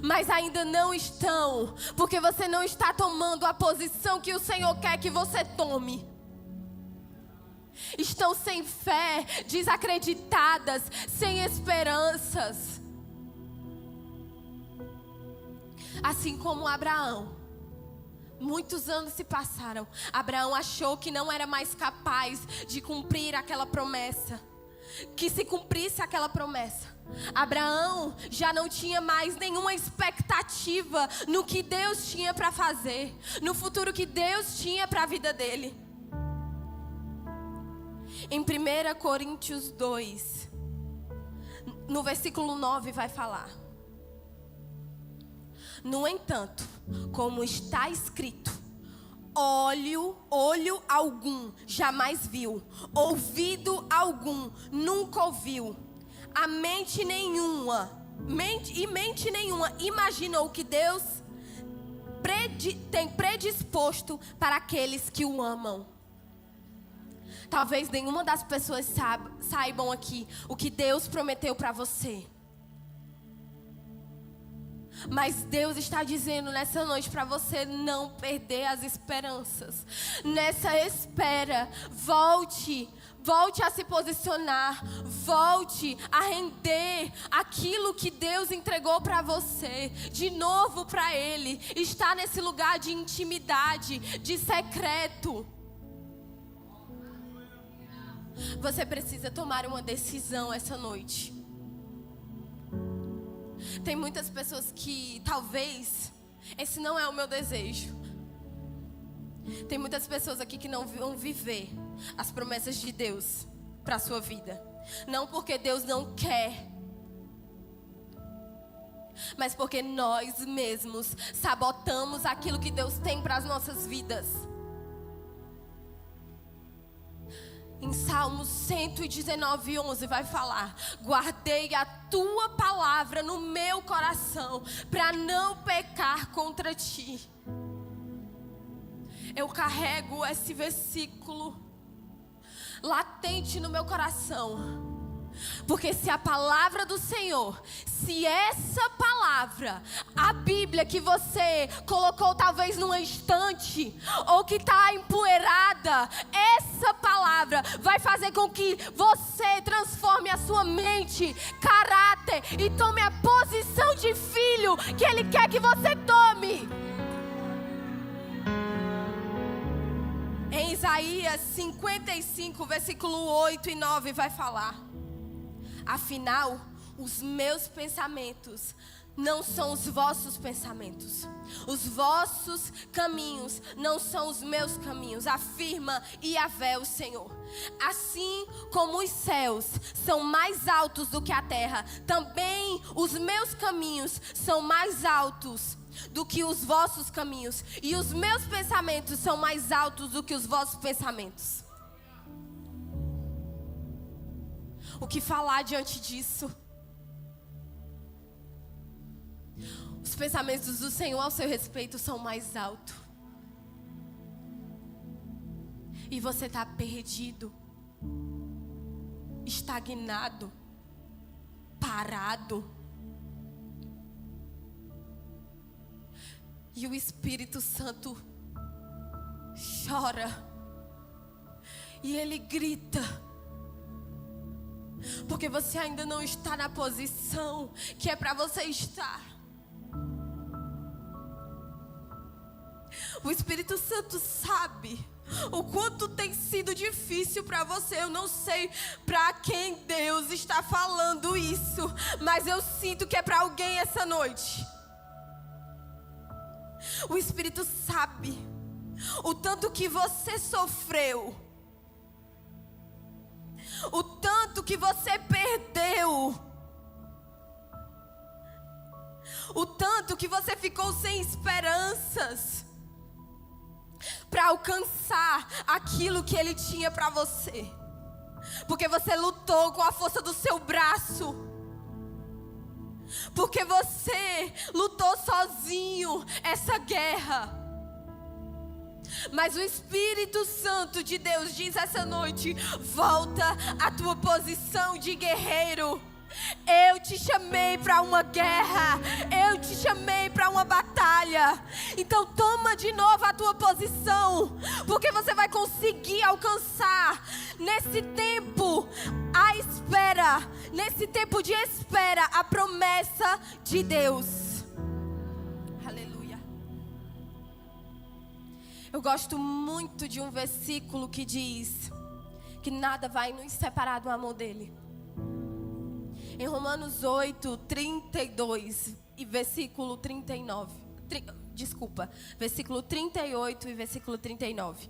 mas ainda não estão, porque você não está tomando a posição que o Senhor quer que você tome. Estão sem fé, desacreditadas, sem esperanças. Assim como Abraão. Muitos anos se passaram. Abraão achou que não era mais capaz de cumprir aquela promessa. Que se cumprisse aquela promessa. Abraão já não tinha mais nenhuma expectativa no que Deus tinha para fazer, no futuro que Deus tinha para a vida dele. Em 1 Coríntios 2, no versículo 9 vai falar: no entanto, como está escrito, olho algum jamais viu, ouvido algum nunca ouviu, a mente nenhuma imaginou que Deus tem predisposto para aqueles que o amam. Talvez nenhuma das pessoas saibam aqui o que Deus prometeu para você. Mas Deus está dizendo nessa noite para você não perder as esperanças. Nessa espera, volte a se posicionar. Volte a render aquilo que Deus entregou para você de novo para Ele. Está nesse lugar de intimidade, de secreto. Você precisa tomar uma decisão essa noite. Tem muitas pessoas que talvez esse não é o meu desejo. Tem muitas pessoas aqui que não vão viver as promessas de Deus para a sua vida. Não porque Deus não quer, mas porque nós mesmos sabotamos aquilo que Deus tem para as nossas vidas. Em Salmos 119:11 vai falar: guardei a tua palavra no meu coração para não pecar contra ti. Eu carrego esse versículo latente no meu coração. Porque se a palavra do Senhor, se essa palavra, a Bíblia que você colocou talvez numa estante, ou que está empoeirada, essa palavra vai fazer com que você transforme a sua mente, caráter e tome a posição de filho que Ele quer que você tome. Em Isaías 55, versículo 8 e 9 vai falar: afinal, Os meus pensamentos não são os vossos pensamentos. Os vossos caminhos não são os meus caminhos, afirma Yahvé, o Senhor. Assim como os céus são mais altos do que a terra, também os meus caminhos são mais altos do que os vossos caminhos, e os meus pensamentos são mais altos do que os vossos pensamentos. O que falar diante disso? Os pensamentos do Senhor ao seu respeito são mais altos. E você está perdido, estagnado, parado. E o Espírito Santo chora. E ele grita. Porque você ainda não está na posição que é para você estar. O Espírito Santo sabe o quanto tem sido difícil para você. Eu não sei para quem Deus está falando isso, mas eu sinto que é para alguém essa noite. O Espírito sabe o tanto que você sofreu, o tanto que você perdeu, o tanto que você ficou sem esperanças para alcançar aquilo que Ele tinha para você. Porque você lutou com a força do seu braço. Porque você lutou sozinho essa guerra. Mas o Espírito Santo de Deus diz essa noite: volta à tua posição de guerreiro. Eu te chamei para uma guerra. Eu te chamei para uma batalha. Então toma de novo a tua posição, porque você vai conseguir alcançar nesse tempo a espera, nesse tempo de espera, a promessa de Deus. Aleluia. Eu gosto muito de um versículo que diz que nada vai nos separar do amor dele. Em Romanos 8, 32 e versículo 39. Versículo 38 e versículo 39.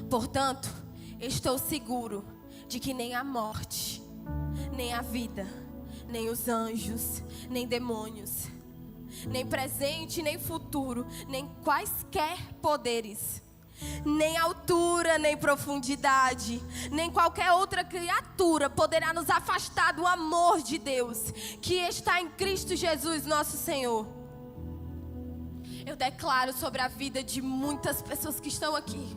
Portanto, estou seguro de que nem a morte, nem a vida, nem os anjos, nem demônios, nem presente, nem futuro, nem quaisquer poderes, nem altura, nem profundidade, nem qualquer outra criatura poderá nos afastar do amor de Deus que está em Cristo Jesus, nosso Senhor. Eu declaro sobre a vida de muitas pessoas que estão aqui.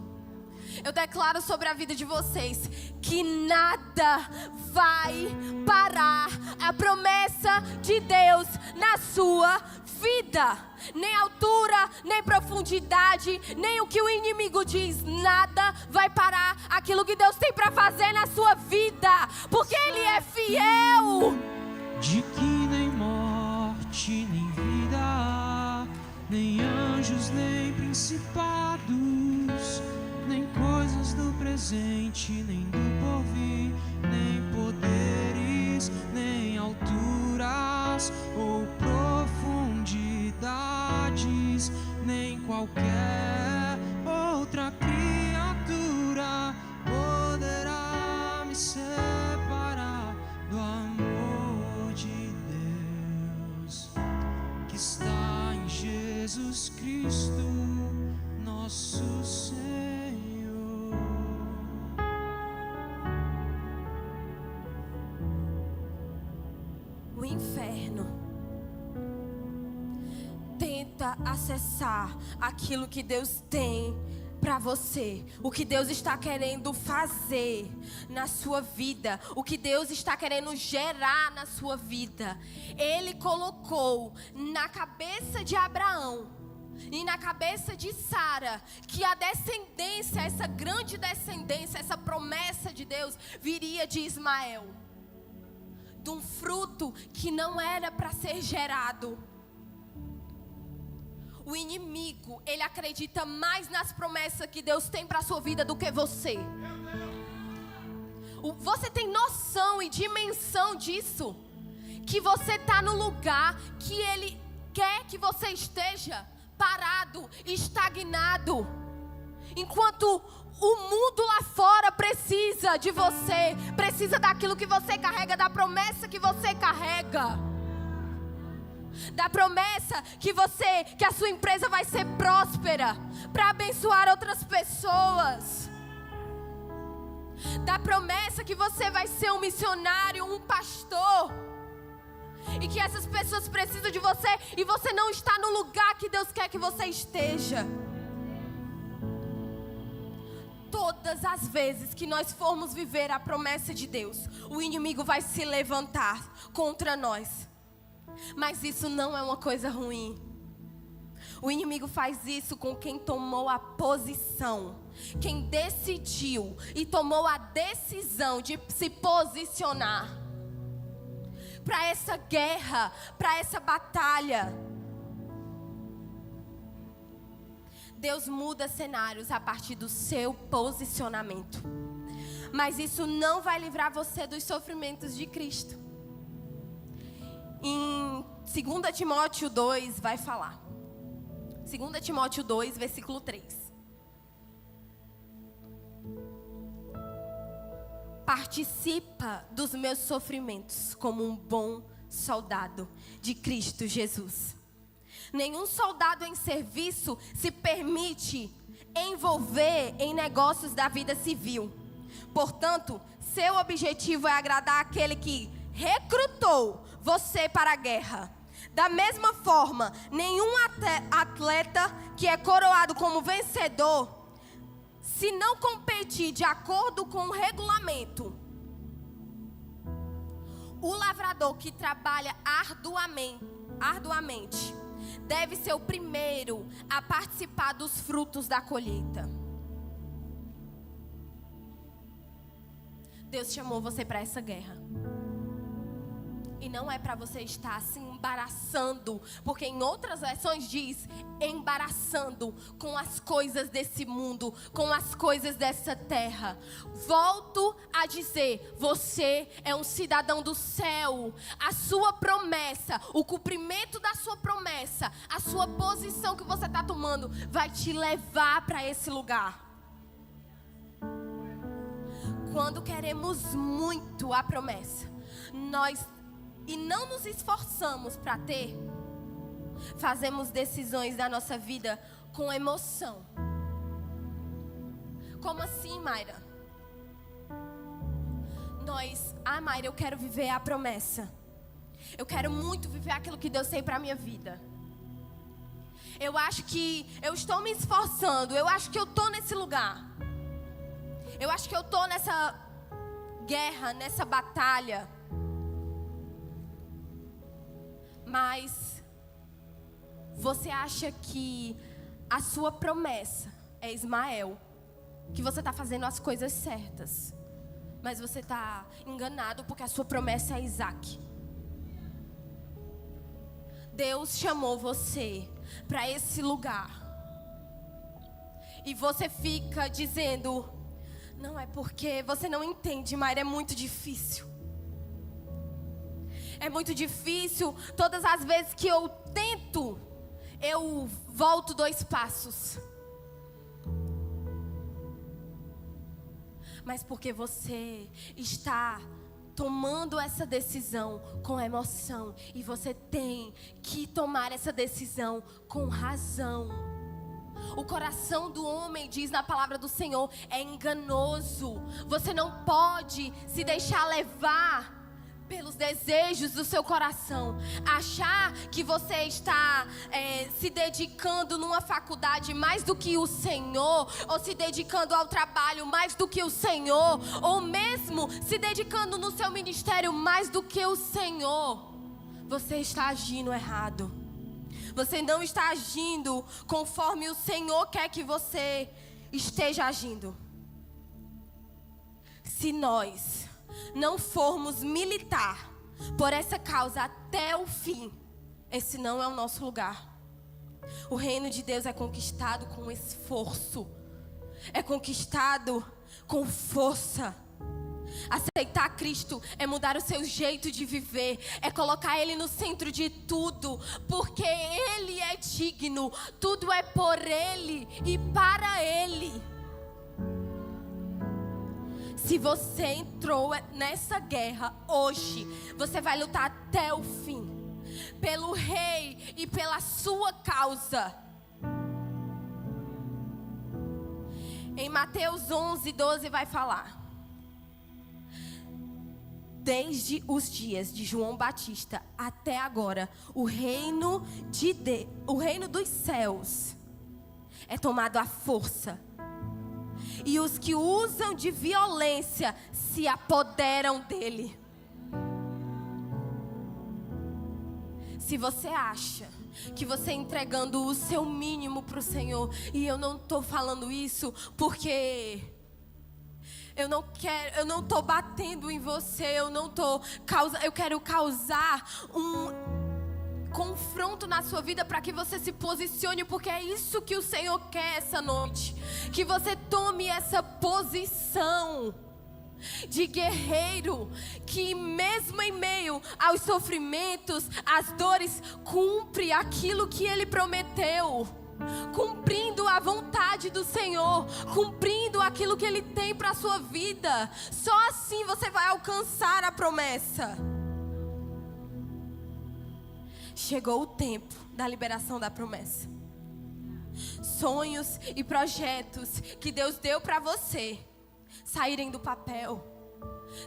Eu declaro sobre a vida de vocês que nada vai parar a promessa de Deus na sua vida. Nem altura, nem profundidade, nem o que o inimigo diz. Nada vai parar aquilo que Deus tem para fazer na sua vida, porque Ele é fiel. De que nem morte, nem vida, nem anjos, nem principados, nem coisas do presente, nem do porvir, nem poderes, nem alturas ou profundidades, nem qualquer outra criatura poderá me separar do amor de Deus que está em Jesus Cristo, nosso Senhor. O inferno tenta acessar aquilo que Deus tem para você, o que Deus está querendo fazer na sua vida, o que Deus está querendo gerar na sua vida. Ele colocou na cabeça de Abraão e na cabeça de Sara que a descendência, essa grande descendência, essa promessa de Deus viria de Ismael, de um fruto que não era para ser gerado. O inimigo, ele acredita mais nas promessas que Deus tem para a sua vida do que você. Você tem noção e dimensão disso? que você está no lugar que Ele quer que você esteja, parado, estagnado. Enquanto o mundo lá fora precisa de você, precisa daquilo que você carrega, da promessa que você carrega. Da promessa que a sua empresa vai ser próspera, para abençoar outras pessoas. Da promessa que você vai ser um missionário, um pastor. E que essas pessoas precisam de você e você não está no lugar que Deus quer que você esteja. Todas as vezes que nós formos viver a promessa de Deus, o inimigo vai se levantar contra nós. Mas isso não é uma coisa ruim. O inimigo faz isso com quem tomou a posição, quem decidiu e tomou a decisão de se posicionar para essa guerra, para essa batalha. Deus muda cenários a partir do seu posicionamento. Mas isso não vai livrar você dos sofrimentos de Cristo. Em 2 Timóteo 2 vai falar. 2 Timóteo 2, versículo 3. Participa dos meus sofrimentos como um bom soldado de Cristo Jesus. Nenhum soldado em serviço se permite envolver em negócios da vida civil. Portanto, seu objetivo é agradar aquele que recrutou você para a guerra. Da mesma forma, nenhum atleta que é coroado como vencedor, se não competir de acordo com o regulamento, o lavrador que trabalha arduamente deve ser o primeiro a participar dos frutos da colheita. Deus chamou você para essa guerra. E não é para você estar se embaraçando, porque em outras versões diz embaraçando com as coisas desse mundo, com as coisas dessa terra. Volto a dizer, você é um cidadão do céu. A sua promessa, o cumprimento da sua promessa, a sua posição que você está tomando vai te levar para esse lugar. Quando queremos muito a promessa, e não nos esforçamos para ter, fazemos decisões da nossa vida com emoção. Como assim, Mayra? Mayra, eu quero viver a promessa. Eu quero muito viver aquilo que Deus tem para a minha vida. Eu acho que eu estou me esforçando, eu acho que eu estou nesse lugar. Eu acho que eu estou nessa guerra, nessa batalha. Mas você acha que a sua promessa é Ismael, que você está fazendo as coisas certas, mas você está enganado porque a sua promessa é Isaac. Deus chamou você para esse lugar e você fica dizendo, não é porque você não entende, Mayra, é muito difícil. É muito difícil. Todas as vezes que eu tento, eu volto 2 passos. Mas porque você está tomando essa decisão com emoção. E você tem que tomar essa decisão com razão. O coração do homem, diz na palavra do Senhor, é enganoso. Você não pode se deixar levar pelos desejos do seu coração. Achar que você está se dedicando numa faculdade mais do que o Senhor, ou se dedicando ao trabalho mais do que o Senhor, ou mesmo se dedicando no seu ministério mais do que o Senhor. Você está agindo errado. Você não está agindo conforme o Senhor quer que você esteja agindo. Se nós não formos militar por essa causa até o fim, esse não é o nosso lugar. O reino de Deus é conquistado com esforço, é conquistado com força. Aceitar Cristo é mudar o seu jeito de viver, é colocar Ele no centro de tudo, porque Ele é digno, tudo é por Ele e para Ele. Se você entrou nessa guerra hoje, você vai lutar até o fim, pelo Rei e pela sua causa. Em Mateus 11:12 vai falar: desde os dias de João Batista até agora, o reino dos céus é tomado à força, e os que usam de violência se apoderam dele. Se você acha que você entregando o seu mínimo para o Senhor, e eu não estou falando isso porque eu não estou batendo em você, eu quero causar um confronto na sua vida para que você se posicione, porque é isso que o Senhor quer essa noite, que você tome essa posição de guerreiro, que mesmo em meio aos sofrimentos, às dores, cumpre aquilo que Ele prometeu, cumprindo a vontade do Senhor, cumprindo aquilo que Ele tem para a sua vida. Só assim você vai alcançar a promessa. Chegou o tempo da liberação da promessa. Sonhos e projetos que Deus deu para você saírem do papel,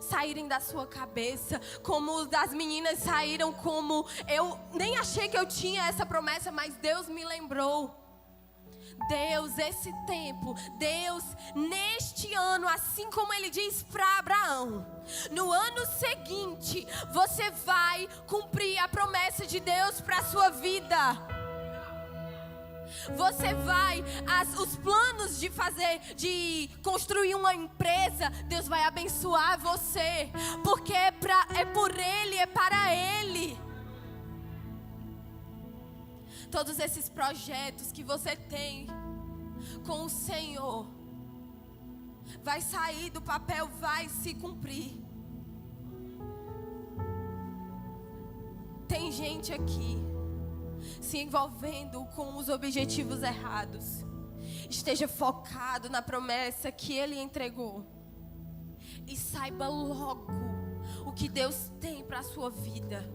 saírem da sua cabeça, como os das meninas saíram, como eu nem achei que eu tinha essa promessa, mas Deus me lembrou. Deus, esse tempo, Deus, neste ano, assim como Ele diz para Abraão, no ano seguinte, você vai cumprir a promessa de Deus para a sua vida. Você vai, os planos de construir uma empresa, Deus vai abençoar você, porque é por Ele, é para Ele. Todos esses projetos que você tem com o Senhor vai sair do papel, vai se cumprir. Tem gente aqui se envolvendo com os objetivos errados. Esteja focado na promessa que Ele entregou. E saiba logo o que Deus tem para a sua vida.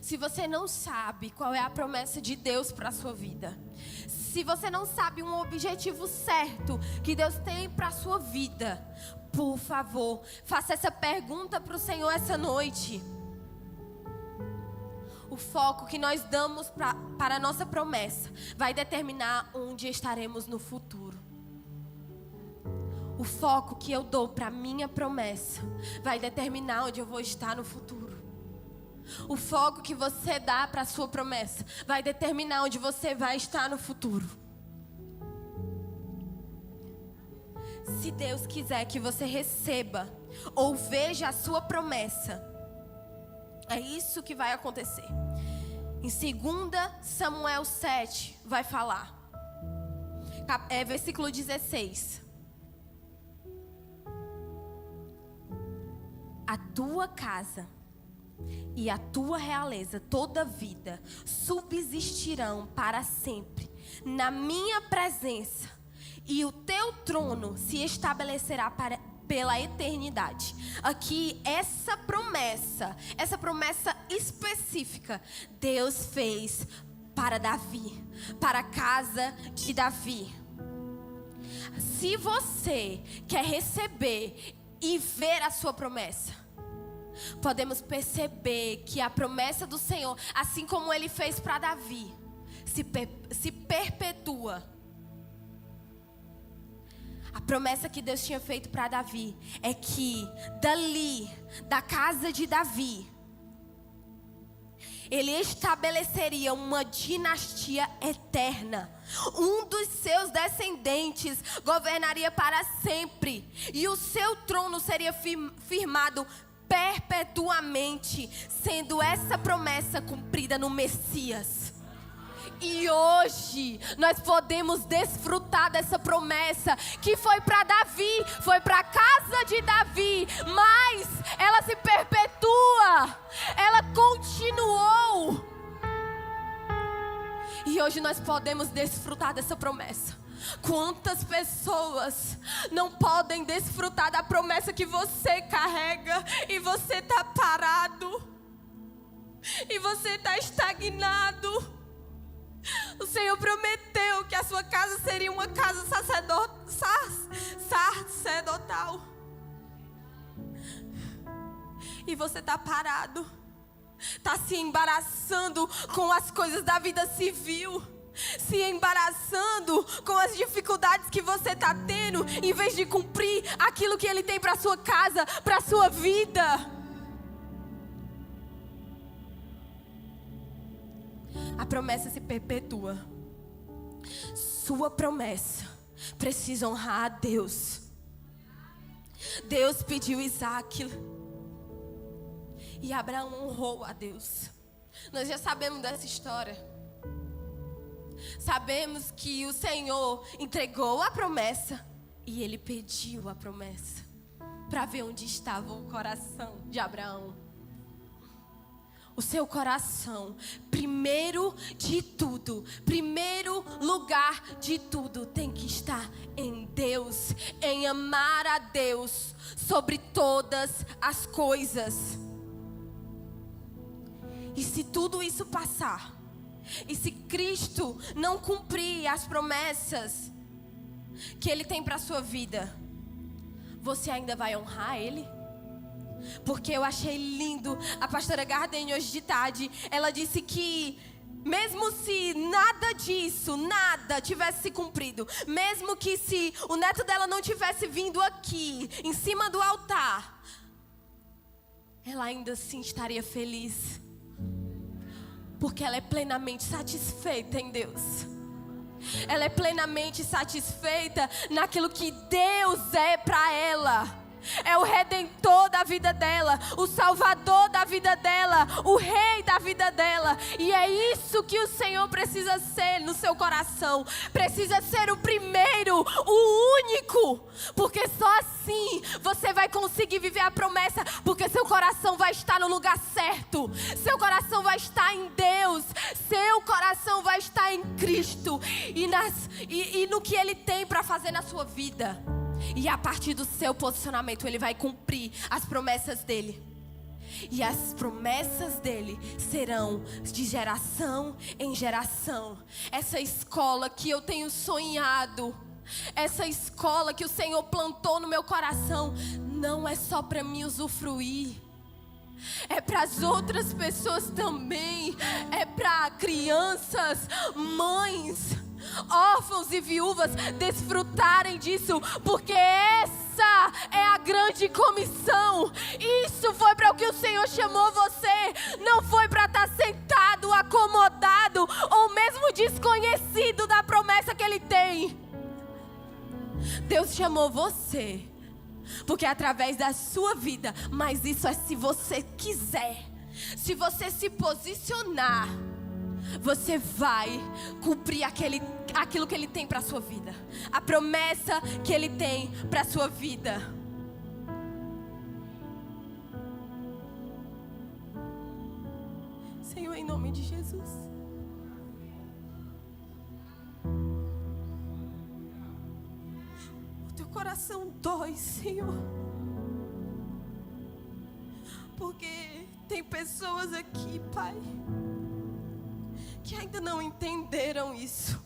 Se você não sabe qual é a promessa de Deus para a sua vida, se você não sabe um objetivo certo que Deus tem para a sua vida, por favor, faça essa pergunta para o Senhor essa noite. O foco que nós damos para a nossa promessa vai determinar onde estaremos no futuro. O foco que eu dou para a minha promessa vai determinar onde eu vou estar no futuro. O foco que você dá para a sua promessa vai determinar onde você vai estar no futuro. Se Deus quiser que você receba ou veja a sua promessa, é isso que vai acontecer. Em 2 Samuel 7 vai falar, versículo 16. A tua casa e a tua realeza, toda vida, subsistirão para sempre na minha presença, e o teu trono se estabelecerá pela eternidade. Aqui, essa promessa específica, Deus fez para Davi, para a casa de Davi. Se você quer receber e ver a sua promessa, podemos perceber que a promessa do Senhor, assim como Ele fez para Davi, se perpetua. A promessa que Deus tinha feito para Davi é que dali, da casa de Davi, Ele estabeleceria uma dinastia eterna. Um dos seus descendentes governaria para sempre, e o seu trono seria firmado perpetuamente, sendo essa promessa cumprida no Messias. E hoje nós podemos desfrutar dessa promessa que foi para Davi, foi para a casa de Davi, mas ela se perpetua, ela continuou. E hoje nós podemos desfrutar dessa promessa. Quantas pessoas não podem desfrutar da promessa que você carrega e você está parado, e você está estagnado? O Senhor prometeu que a sua casa seria uma casa sacerdotal. E você está parado, está se embaraçando com as coisas da vida civil, se embaraçando com as dificuldades que você está tendo, em vez de cumprir aquilo que Ele tem para a sua casa, para a sua vida. A promessa se perpetua. Sua promessa precisa honrar a Deus. Deus pediu Isaac e Abraão honrou a Deus. Nós já sabemos dessa história. Sabemos que o Senhor entregou a promessa e Ele pediu a promessa para ver onde estava o coração de Abraão. O seu coração, primeiro de tudo, primeiro lugar de tudo, tem que estar em Deus, em amar a Deus sobre todas as coisas. E se tudo isso passar, e se Cristo não cumprir as promessas que Ele tem para a sua vida, você ainda vai honrar Ele? Porque eu achei lindo a pastora Gardene hoje de tarde. Ela disse que mesmo se nada disso, nada tivesse se cumprido, mesmo que se o neto dela não tivesse vindo aqui, em cima do altar, ela ainda assim estaria feliz. Porque ela é plenamente satisfeita em Deus. Ela é plenamente satisfeita naquilo que Deus é para ela. É o Redentor da vida dela, o Salvador da vida dela, o Rei da vida dela. E é isso que o Senhor precisa ser no seu coração. Precisa ser o primeiro, o único. Porque só assim você vai conseguir viver a promessa. Porque seu coração vai estar no lugar certo. Seu coração vai estar em Deus. Seu coração vai estar em Cristo. E no que Ele tem para fazer na sua vida. E a partir do seu posicionamento, Ele vai cumprir as promessas dEle. E as promessas dEle serão de geração em geração. Essa escola que eu tenho sonhado, essa escola que o Senhor plantou no meu coração, não é só para mim usufruir. É para as outras pessoas também. É para crianças, mães, órfãos e viúvas desfrutarem disso, porque essa é a grande comissão. Isso foi para o que o Senhor chamou você. Não foi para estar sentado, acomodado ou mesmo desconhecido da promessa que Ele tem. Deus chamou você porque é através da sua vida. Mas isso é se você quiser. Se você se posicionar, você vai cumprir aquilo que Ele tem para a sua vida. A promessa que Ele tem para a sua vida. Senhor, em nome de Jesus. O teu coração dói, Senhor. Porque tem pessoas aqui, Pai, que ainda não entenderam isso.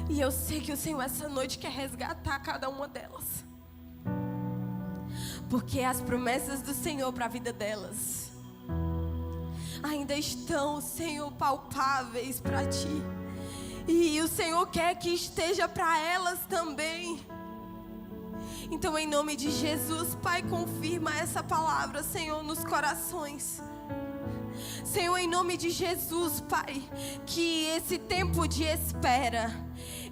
E eu sei que o Senhor essa noite quer resgatar cada uma delas. Porque as promessas do Senhor para a vida delas ainda estão, Senhor, palpáveis para Ti. E o Senhor quer que esteja para elas também. Então, em nome de Jesus, Pai, confirma essa palavra, Senhor, nos corações. Senhor, em nome de Jesus, Pai, que esse tempo de espera,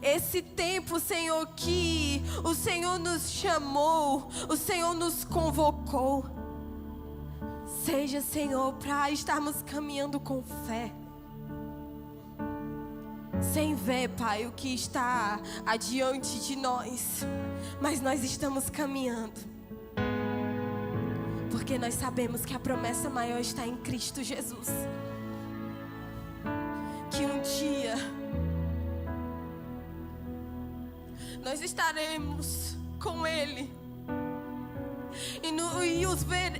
esse tempo, Senhor, que o Senhor nos chamou, o Senhor nos convocou, seja, Senhor, para estarmos caminhando com fé. sem ver, Pai, o que está adiante de nós, mas nós estamos caminhando, porque nós sabemos que a promessa maior está em Cristo Jesus. Que um dia nós estaremos com Ele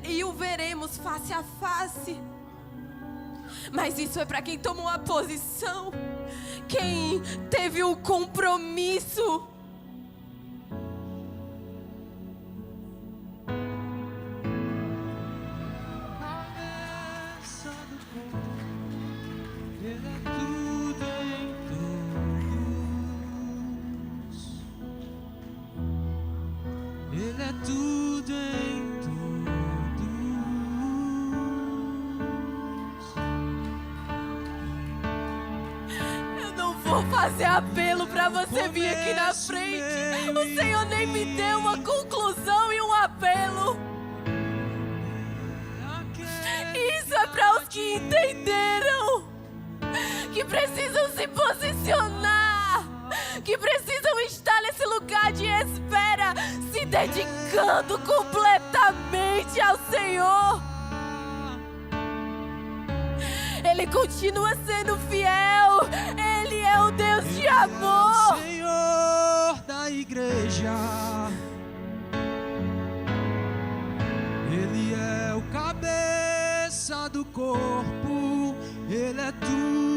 e o veremos face a face. Mas isso é para quem tomou a posição, quem teve o compromisso. Cabeça do corpo, Ele é tudo em todos. Ele é tudo em todos. Vou fazer apelo para você vir aqui na frente. O Senhor nem me deu uma conclusão e um apelo. Isso é para os que entenderam que precisam se posicionar, que precisam estar nesse lugar de espera, se dedicando completamente ao Senhor. Ele continua sendo fiel. Ele é o Deus de amor. Senhor da igreja. Ele é o cabeça do corpo. Ele é tudo.